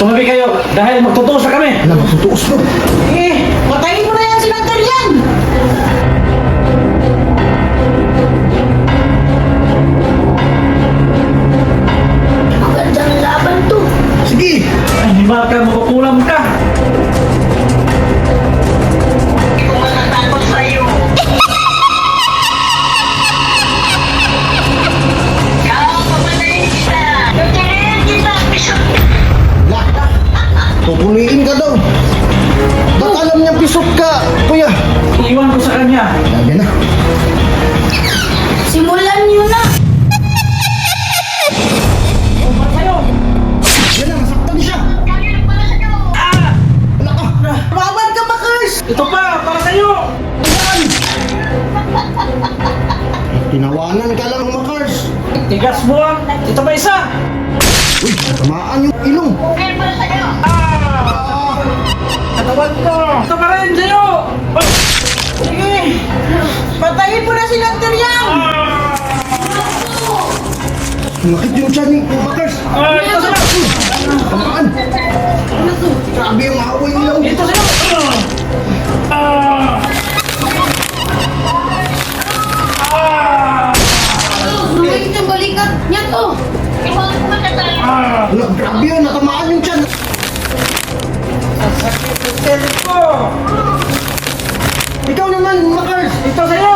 Tumabi kayo dahil magtutuos na kami. Alam, magtutuos mo. Patayin mo na yan si Lanterian! Magandang laban to. Sige. Ay, hindi ba ka makukulam ka? Hindi ko matatakot sa'yo. Kaya papatayin kita. Lanterian kita, Bishop. Lah. Pupuliin ka daw. Ba't alam niya pisok ka, kuya? Iiwan ko sa kanya. Sabi na. Simulan niyo na. Yan na, nasaktan siya. Wala ka. Laban ka, Makers! Ito pa, para sa'yo. Tinawanan ka lang, Makars. Tigas mo ah. Ito pa isa. Uy, tamaan yung ilong. Katawan ko. Ito pa rin sa'yo. Sige! Patayin mo na si Lanterian! Nakit yung tiyan ni Makars. Ito sa'yo. Tamaan. Grabe yung away ilaw. Ito sa'yo. Lumagit yung balikat niya to. Wala, grabe yun. Natamaan yung tiyan. Sasakit yung tele ko. Ikaw naman, Makars. Ito sa'yo.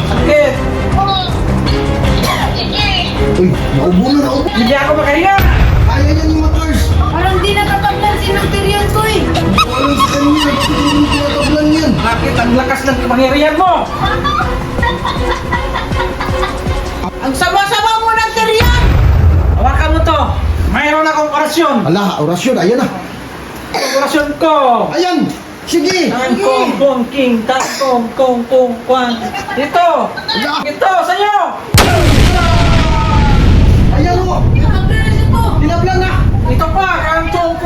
Sakit. Uy, naubo na, naubo. Hindi ako makahinga. Kaya yan ni Makars. Parang di nakatablan si Lanterian ko eh. Walang sa kanya. Tinatablan yan. Bakit ang lakas ng kapangyarihan mo? Ang sama-sama mo, Lanterian! Hawakan mo to. Mayroon akong orasyon. Ala, orasyon. Ayan na. Ang orasyon ko. Ayan. Sige. Ang kong kong king ta kong kwan. Ito. Ito sa'yo. Ayan o. Nakatablan ito. Tinablan na. Ito pa. Ang kong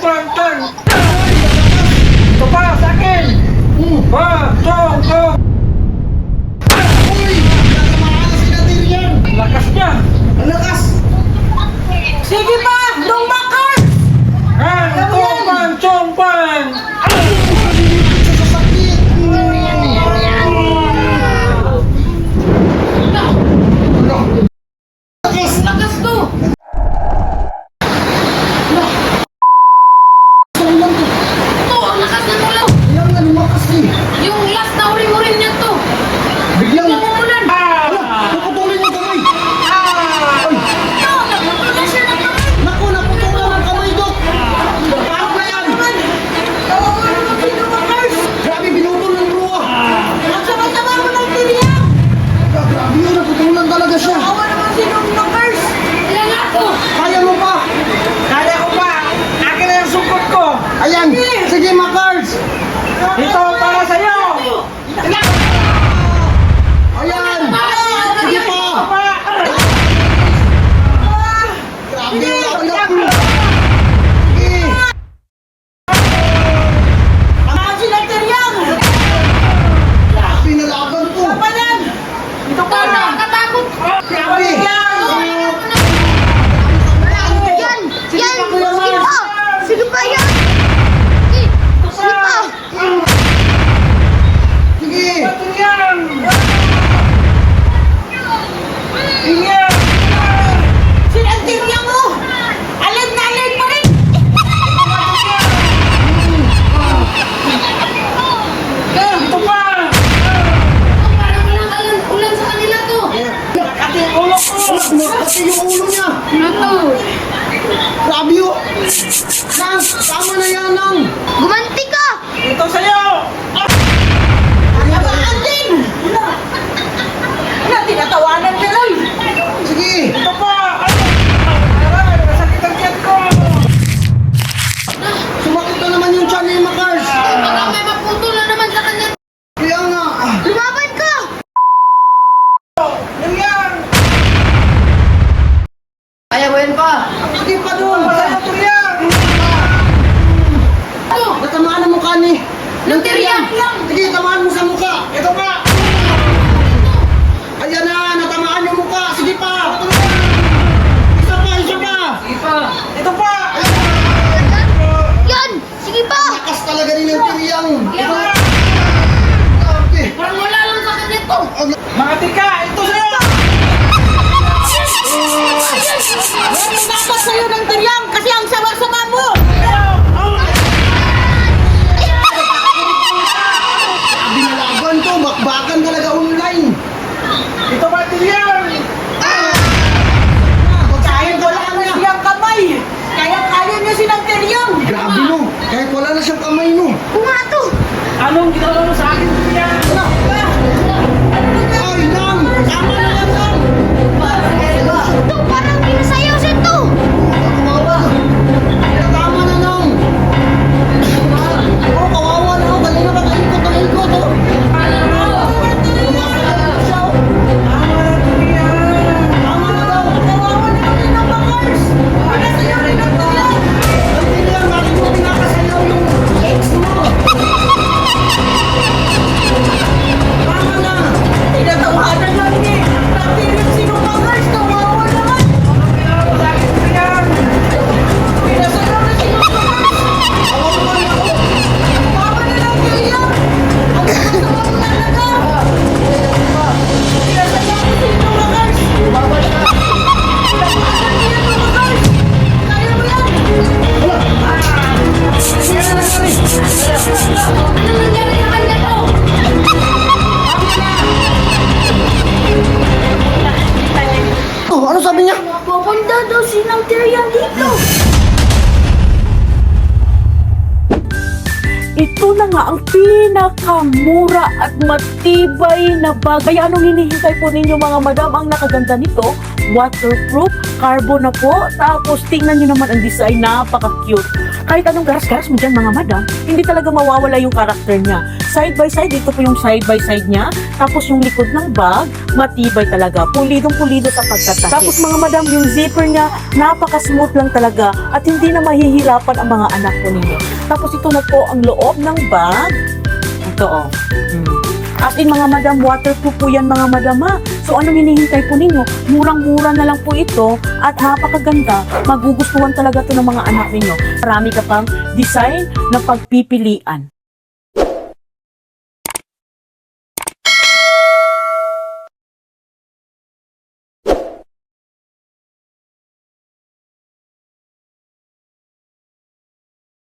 kwan tan. Ito pa sa akin. Kong. Uy, natamaan na si Lanterian. Lakas niya. Ang lakas. Sige pa! Dong Makers! Ang kong kwan. Sa sakit. Lakas. Lakas to. Ito, ang lakas na to lang. Ayan na, lumakas eh. Yung last na uri-uri niya to. Biglang. Namumulan. Puputulin yung kamay. Ito, nagmatulan siya ng kamay. Naku, naputulan ang kamay, Dok. Paano na yan? Grabe, binutol ng ruwa. Ang sama-sama mo, Lanterian! Grabe yun, naputulan talaga siya. Awa naman si Dong Makers! Kaya nga to. Kaya mo pa. Kaya ko pa. Akin na yung sungkot ko. Ayan. Sige, Makars. Ito para sa'yo. Ayan. Sige pa. Grabe, anak. Sige. Ang si Lanterian! Grabe na laban ko. Kapalan! Ito pa. Nakakatakot. Grabe. Yan! Yan! Sige pa! Sige pa yan! Sige pa! Sige. Yan. Yan. Si Lanterian mo! Alin na alin pa rin! Ito pa. Parang walang ulan sa kanila to. Ate yung ulo ko. Pati yung ulo niya. Ano to? Grabe yun. Nang, tama na yan, Nang. Gumanti ka! Ito sa'yo. Lamaan din! Wala, tinatawanan ka lang! Sige. Ito pa. Aray, masakit ang tiyan ko. Sumakit na naman yung tiyan ni Makars. Baka may maputol na naman sa kanya. Kaya nga. Lumaban ka! Yan. Kaya mo yun pa! Sige pa doon. Sa'yo to yan. Ano? Natamaan ang mukha ni Ng tiryang! Sige, tamaan mo sa mukha! Ito pa! Ayan na! Natamaan yung mukha! Sige pa! Isa pa! Isa pa! Sige pa. Ito pa. Yan! Sige pa! Lakas talaga rin yung tiryang! Yan. Okay. Parang wala lang sa akin ito. Mga tika, ito sa'yo. Yan yung dapat sa'yo ng tiryang kasi ang sama-sama mo. Binalaban to! Bakbakan talaga online! Ito ba tiryang? Kahit wala na siyang kamay. Kaya niya silang tiryang. Grabe no! Kahit wala na siyang kamay no! Kuha to! Anong ginawa mo sa akin tiryang? Ay, Nang! Tama na yan, Nang! Ito, parang pinasayaw siya to! Kawawa! Tama na, Nang! Oh, kawawa na ako! Kanina ba kaikot ng ikot, oh! Kumakalala siya, oh! Tama na tiryang. Tama na daw! Kawawa na kami ng bakers. Pinasayaw rin ang tiryang. Ang tiryang, bakit mo pinakasayaw yung ex mo? Tama na! Tinatawanan lang ni. Natirin sinong bakers. Kawawa naman. Anong ginawa mo sa akin tiryang? Pinasayaw na sinong bakers. Kawawa na ako! Kawawa na lang tiryang. Ang sama mo talaga. Pinasayaw na sinong bakers. Tinatawanan niya ng bakers. Kaya mo yan. Ano nangyari sa kanya to? Oh, ano sabi niya? Pupunta daw sinang tiryang dito! Ito na nga ang pinakamura at matibay na bag. Kaya anong hinihintay po ninyo mga madam? Ang nakaganda nito, waterproof, carbon na po. Tapos tingnan nyo naman ang design, napaka-cute. Kahit anong garas-garas mo dyan mga madam, hindi talaga mawawala yung karakter niya. Side by side, ito po yung side by side niya. Tapos yung likod ng bag, matibay talaga. Pulidong-pulido sa pagkatakip. Tapos mga madam, yung zipper niya, napaka-smooth lang talaga. At hindi na mahihirapan ang mga anak po ninyo. Tapos ito na po ang loob ng bag. Ito oh. As in mga madam, waterproof po yan mga madam ha. So anong hinihintay po ninyo? Murang-mura na lang po ito at napakaganda. Magugustuhan talaga to ng mga anak ninyo. Marami ka pang design na pagpipilian.